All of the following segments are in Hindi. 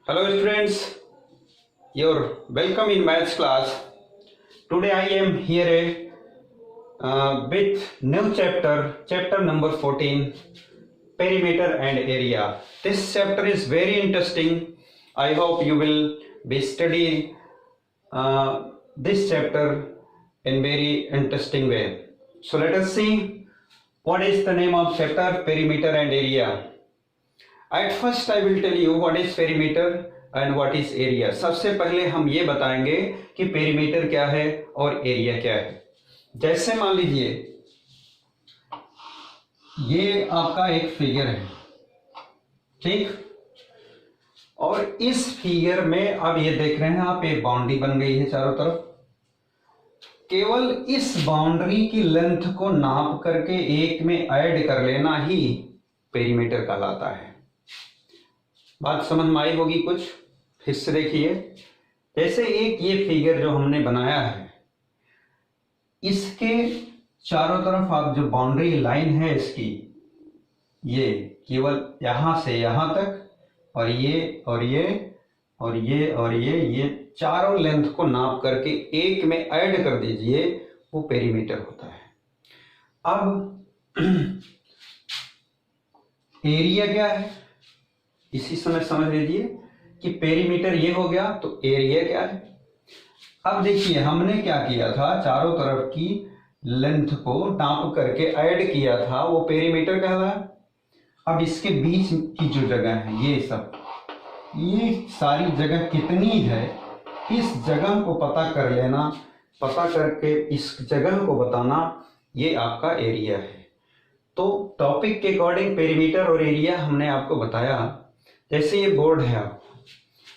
Hello students, you're welcome in maths class. Today I am here with new chapter number 14, perimeter and area. This chapter is very interesting. I hope you will be study this chapter in very interesting way. So let us see what is the name of chapter, perimeter and area. At first I will tell you what is perimeter and what is area. सबसे पहले हम ये बताएंगे कि पेरीमीटर क्या है और एरिया क्या है। जैसे मान लीजिए ये आपका एक फिगर है, ठीक, और इस फिगर में अब ये देख रहे हैं आप, एक बाउंड्री बन गई है चारों तरफ। केवल इस बाउंड्री की लेंथ को नाप करके एक में ऐड कर लेना ही पेरीमीटर कहलाता है। बात समझ में आई होगी कुछ, फिर से देखिए। जैसे एक ये फिगर जो हमने बनाया है, इसके चारों तरफ आप जो बाउंड्री लाइन है इसकी, ये केवल यहां से यहां तक और ये और ये और ये और ये चारों लेंथ को नाप करके एक में ऐड कर दीजिए, वो पेरीमीटर होता है। अब एरिया क्या है, इसी समय समझ लीजिए कि पेरीमीटर ये हो गया तो एरिया क्या है। अब देखिए हमने क्या किया था, चारों तरफ की लेंथ को नाप करके ऐड किया था, वो पेरीमीटर कहलाया। अब इसके बीच की जो जगह है, ये सारी जगह कितनी है, इस जगह को पता कर लेना, पता करके इस जगह को बताना, ये आपका एरिया है। तो टॉपिक के अकॉर्डिंग पेरीमीटर और एरिया हमने आपको बताया। जैसे ये बोर्ड है, आप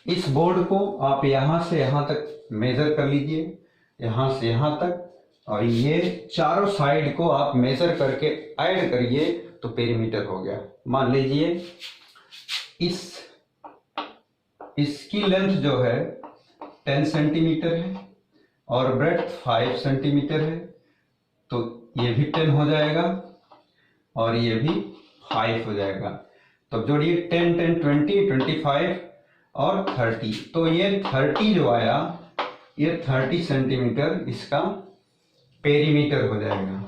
इस बोर्ड को आप यहां से यहां तक मेजर कर लीजिए, यहां से यहां तक, और ये चारों साइड को आप मेजर करके ऐड करिए तो पेरीमीटर हो गया। मान लीजिए इसकी लेंथ जो है 10 सेंटीमीटर है और ब्रेड्थ 5 सेंटीमीटर है, तो ये भी 10 हो जाएगा और ये भी 5 हो जाएगा। तो जोड़िए 10 10 20 25 और 30, तो ये 30 जो आया, ये 30 सेंटीमीटर इसका पेरीमीटर हो जाएगा।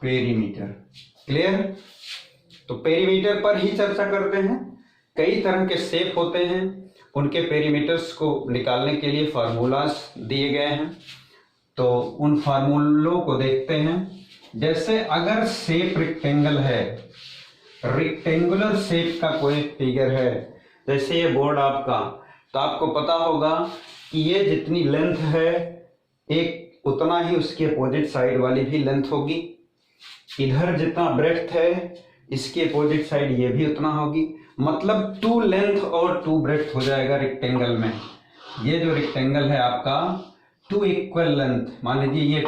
Perimeter clear. तो पेरीमीटर पर ही चर्चा करते हैं। कई तरह के शेप होते हैं, उनके पेरीमीटर्स को निकालने के लिए फार्मूलाज दिए गए हैं, तो उन फार्मूलों को देखते हैं। जैसे अगर शेप रेक्टेंगल है, रेक्टेंगुलर शेप का कोई फिगर है, जैसे ये बोर्ड आपका, तो आपको पता होगा कि ये जितनी लेंथ है एक, उतना ही उसकी अपोजिट साइड वाली भी लेंथ होगी। इधर जितना ब्रेड्थ है, इसकी अपोजिट साइड ये भी उतना होगी। मतलब 2 लेंथ और 2 ब्रेड्थ हो जाएगा रेक्टेंगल में। ये जो रेक्टेंगल है आपका 2 इक्वल लेंथ, मान लीजिए ये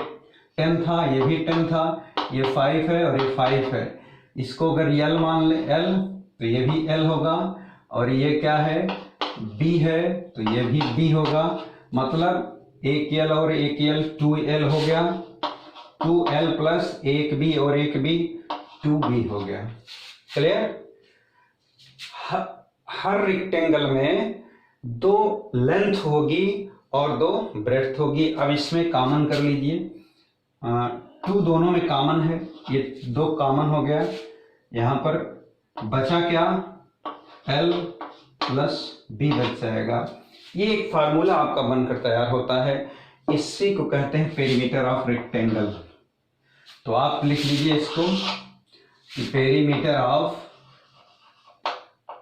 10 था, ये भी 10 था, ये 5 है और ये 5 है। इसको अगर L मान ले, L, तो ये भी L होगा, और ये क्या है, B है, तो ये भी B होगा। मतलब एक L और एक L 2L हो गया, 2L प्लस एक B और एक B 2B हो गया। क्लियर। हर रेक्टेंगल में 2 लेंथ होगी और 2 ब्रेड्थ होगी। अब इसमें कॉमन कर लीजिए, 2 दोनों में कॉमन है, ये 2 कॉमन हो गया। यहाँ पर बचा क्या, L प्लस B बच जाएगा। ये एक फार्मूला आपका बनकर तैयार होता है, इसी को कहते हैं पेरीमीटर ऑफ रेक्टेंगल। तो आप लिख लीजिए इसको कि perimeter of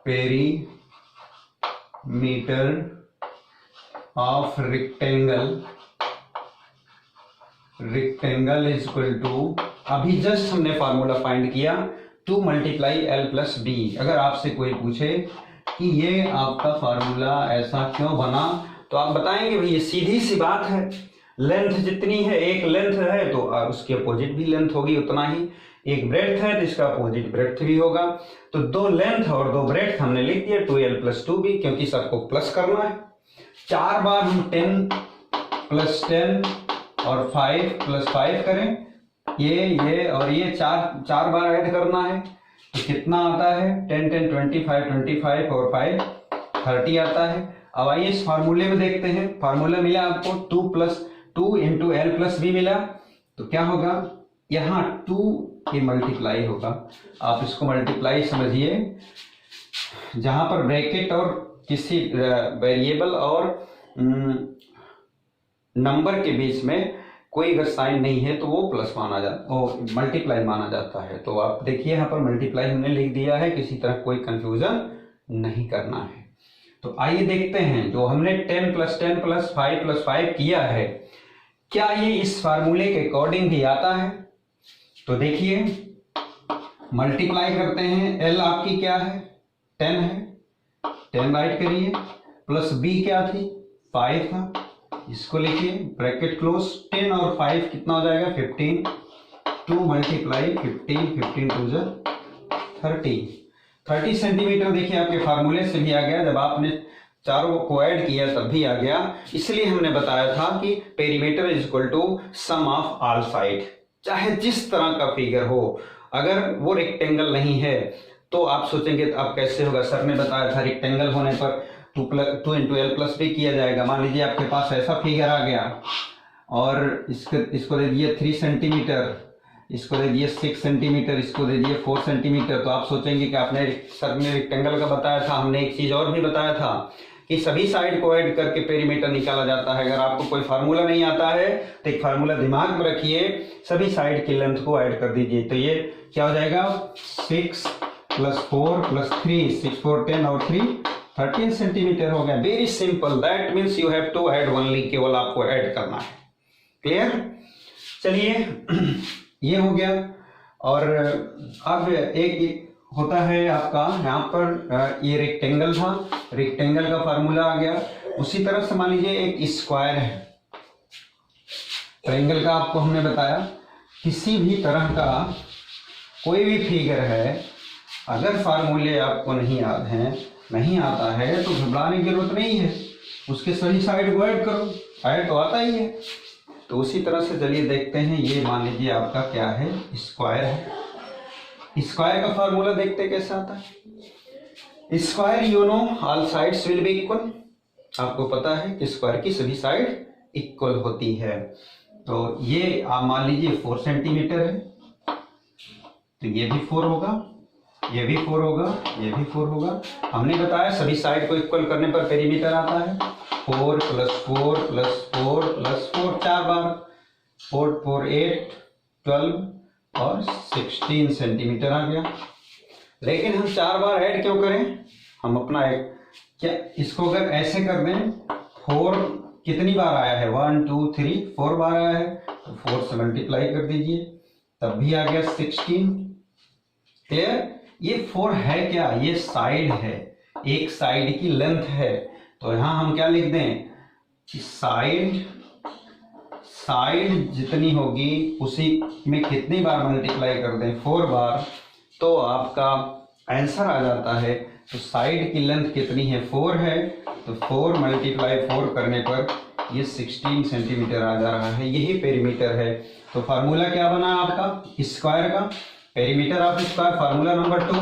rectangle is equal to, अभी जस्ट हमने फार्मूला फाइंड किया, 2 मल्टीप्लाई L प्लस B। अगर आपसे कोई पूछे कि ये आपका फार्मूला ऐसा क्यों बना, तो आप बताएंगे भाई ये सीधी सी बात है, लेंथ जितनी है, एक लेंथ है तो उसकी अपोजिट भी लेंथ होगी उतना ही, एक ब्रेड्थ है तो इसका अपोजिट ब्रेड्थ भी होगा। तो 2 लेंथ और 2 ब्रेड्थ हमने लिख दिया 2L प्लस 2B, क्योंकि सबको प्लस करना है। 4 बार हम 10 प्लस 10 और 5 प्लस 5 करें, ये और ये 4 बार ऐड करना है, तो कितना आता है 10 10 25 25 और 5 30 आता है। अब आइए इस फार्मूले में देखते हैं। फार्मूला मिला आपको 2 + 2 × L + B मिला, तो क्या होगा यहाँ 2 के मल्टीप्लाई होगा। आप इसको मल्टीप्लाई समझिए, जहां पर ब्रैकेट और किसी वेरिएबल और नंबर के बीच में कोई अगर साइन नहीं है तो वो प्लस माना जाता, वो मल्टीप्लाई माना जाता है। तो आप देखिए यहाँ पर मल्टीप्लाई हमने लिख दिया है, किसी तरह कोई कंफ्यूजन नहीं करना है। तो आइए देखते हैं, जो हमने 10 + 10 + 5 + 5 किया है, क्या ये इस फार्मूले के अकॉर्डिंग भी आता है। तो देखिए मल्टीप्लाई करते हैं, एल आपकी क्या है 10 है, 10 राइट करिए, प्लस बी क्या थी 5 था, इसको लिखिए ब्रैकेट क्लोज। 10 और 5 कितना हो जाएगा 15, 2 × 15, 15 2 30 सेंटीमीटर। देखिए आपके फार्मूले से भी आ गया, जब आपने चारों को ऐड किया तब भी आ गया। इसलिए हमने बताया था कि perimeter is equal to sum of all side. चाहे जिस तरह का फिगर हो, अगर वो रेक्टेंगल नहीं है तो आप सोचेंगे अब कैसे होगा। सर ने बताया था रेक्टेंगल होने पर 2 × L + B किया जाएगा। मान लीजिए आपके पास ऐसा फिगर आ गया और इसको दे दिए 3 सेंटीमीटर, इसको दे दिए 6 सेंटीमीटर, इसको दे दिए 4 सेंटीमीटर, तो आप सोचेंगे कि आपने सर ने रेक्टेंगल का बताया था। हमने एक चीज और भी बताया था कि सभी साइड को ऐड करके पेरीमीटर निकाला जाता है। अगर आपको कोई फार्मूला नहीं आता है तो एक फार्मूला दिमाग में रखिए, सभी साइड की लेंथ को ऐड कर दीजिए। तो ये क्या हो जाएगा 6 + 4 + 3, 6 4 10 और 3 13 सेंटीमीटर हो गया। Very simple, that means you have to add only, केवल आपको ऐड करना है। क्लियर। चलिए ये हो गया। और अब एक होता है आपका यहाँ पर, ये रेक्टेंगल था, रेक्टेंगल का फार्मूला आ गया। उसी तरह से मान लीजिए एक स्क्वायर है, ट्रायंगल का आपको हमने बताया। किसी भी तरह का कोई भी फिगर है, अगर फार्मूले आपको नहीं याद हैं, नहीं आता है, तो घबराने की जरूरत नहीं है, उसके सभी साइड को ऐड करो, ऐड तो आता ही है। तो उसी तरह से चलिए देखते हैं। ये मान लीजिए आपका क्या है स्क्वायर है। स्क्वायर का फार्मूला देखते कैसे आता है। Square you know all sides will be equal. आपको पता है कि स्क्वायर की सभी साइड इक्वल होती है। तो ये आप मान लीजिए 4 सेंटीमीटर है, तो ये भी 4 होगा, ये भी 4 होगा, ये भी 4 होगा। हमने बताया सभी साइड को इक्वल करने पर पेरीमीटर आता है 4 + 4 + 4 + 4 4 बार, 4 4 8 12 और 16 सेंटीमीटर आ गया। लेकिन हम 4 बार ऐड क्यों करें, हम अपना एक क्या इसको अगर ऐसे कर दें, 4 कितनी बार आया है 1 2 3 4 बार आया है, तो 4 से मल्टीप्लाई कर दीजिए, तब भी आ गया 16। क्लियर। ये 4 है क्या, ये साइड है, एक साइड की लेंथ है। तो यहां हम क्या लिख दें कि साइड जितनी होगी उसी में कितनी बार मल्टीप्लाई कर दें 4 बार, तो आपका आंसर आ जाता है। तो साइड की लेंथ कितनी है 4 है, तो 4 × 4 करने पर ये 16 सेंटीमीटर आ जा रहा है। यही पेरीमीटर है। तो फार्मूला क्या बना आपका स्क्वायर का, perimeter of square, formula number 2,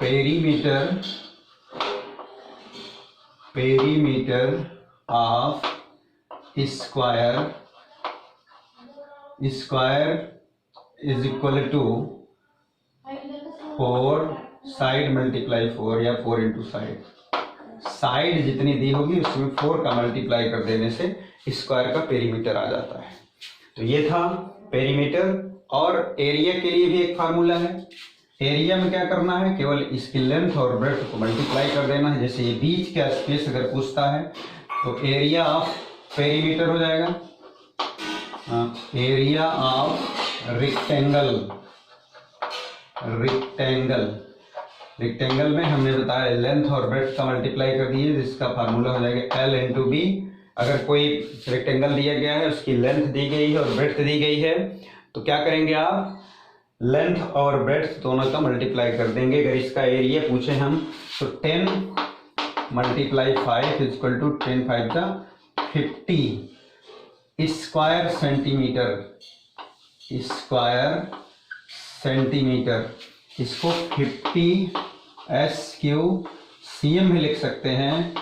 perimeter of square is equal to 4 side × 4 या 4 × साइड। साइड जितनी दी होगी उसमें 4 का मल्टीप्लाई कर देने से स्क्वायर का पेरीमीटर आ जाता है। तो ये था पेरीमीटर। और एरिया के लिए भी एक फार्मूला है। एरिया में क्या करना है, केवल इसकी लेंथ और ब्रेड्थ को मल्टीप्लाई कर देना है। जैसे ये बीच का स्पेस अगर पूछता है तो एरिया ऑफ पेरीमीटर हो जाएगा, एरिया ऑफ रेक्टेंगल में हमने बताया लेंथ और ब्रेड्थ का मल्टीप्लाई कर दिए, जिसका फार्मूला हो जाएगा L × B। अगर कोई रेक्टेंगल दिया गया है, उसकी लेंथ दी गई है और ब्रेड्थ दी गई है, तो क्या करेंगे आप लेंथ और ब्रेड्थ दोनों का मल्टीप्लाई कर देंगे। अगर इसका एरिया पूछे हम तो 10 × 5 = 10 5 50 स्क्वायर सेंटीमीटर। इसको 50 SQ/cm भी लिख सकते हैं,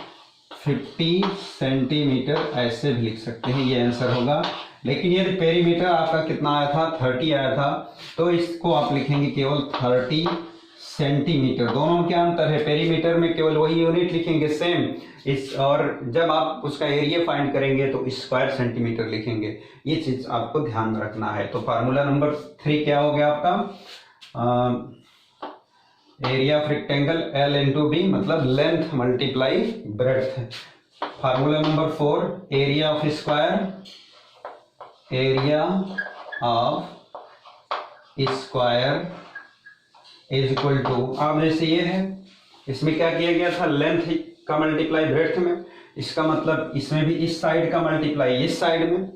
50 सेंटीमीटर ऐसे भी लिख सकते हैं, ये आंसर होगा। लेकिन यदि पेरीमीटर आपका कितना आया था, 30 आया था, तो इसको आप लिखेंगे केवल 30 सेंटीमीटर। दोनों में क्या अंतर है, पेरीमीटर में केवल वही यूनिट लिखेंगे सेम, इस और जब आप उसका एरिया फाइंड करेंगे तो स्क्वायर सेंटीमीटर लिखेंगे। ये चीज आपको ध्यान में रखना है। तो फार्मूला नंबर 3 क्या हो गया आपका, area of rectangle L into B, मतलब length multiply breadth. Formula number 4, area of square is equal to, अब जैसे ये है, इसमें क्या किया गया था, लेंथ का मल्टीप्लाई ब्रेड्थ में, इसका मतलब इसमें भी इस साइड का मल्टीप्लाई इस साइड में,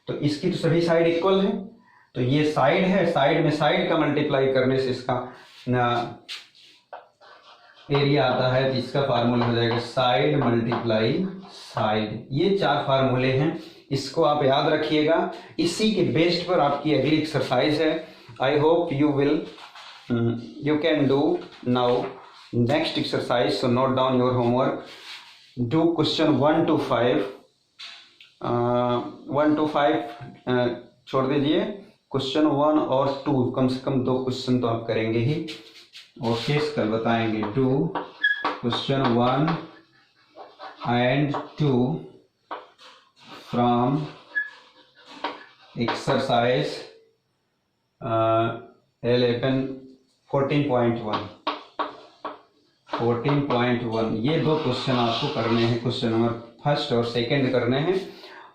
तो इसकी तो सभी साइड इक्वल है, तो ये साइड है, साइड में साइड का मल्टीप्लाई करने से इसका एरिया आता है, तो इसका फार्मूला हो जाएगा साइड मल्टीप्लाई साइड। ये 4 फार्मूले हैं, इसको आप याद रखिएगा। इसी के बेस्ड पर आपकी अगली एक्सरसाइज है। I hope you can do now next exercise, so note down your homework. Do question 1 to 5, 1 to 5 छोड़ दीजिए, क्वेश्चन 1 और 2 कम से कम 2 क्वेश्चन तो आप करेंगे ही, और केस कल बताएंगे। Do question 1 and 2 from exercise 14.1 ये 2 क्वेश्चन आपको करने हैं, क्वेश्चन नंबर 1 और 2 करने हैं,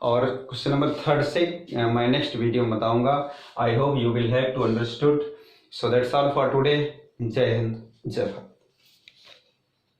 और क्वेश्चन नंबर 3 से मैं नेक्स्ट वीडियो में बताऊंगा। I hope you will have to understood. So that's all for today. Jai Hind, जय भारत।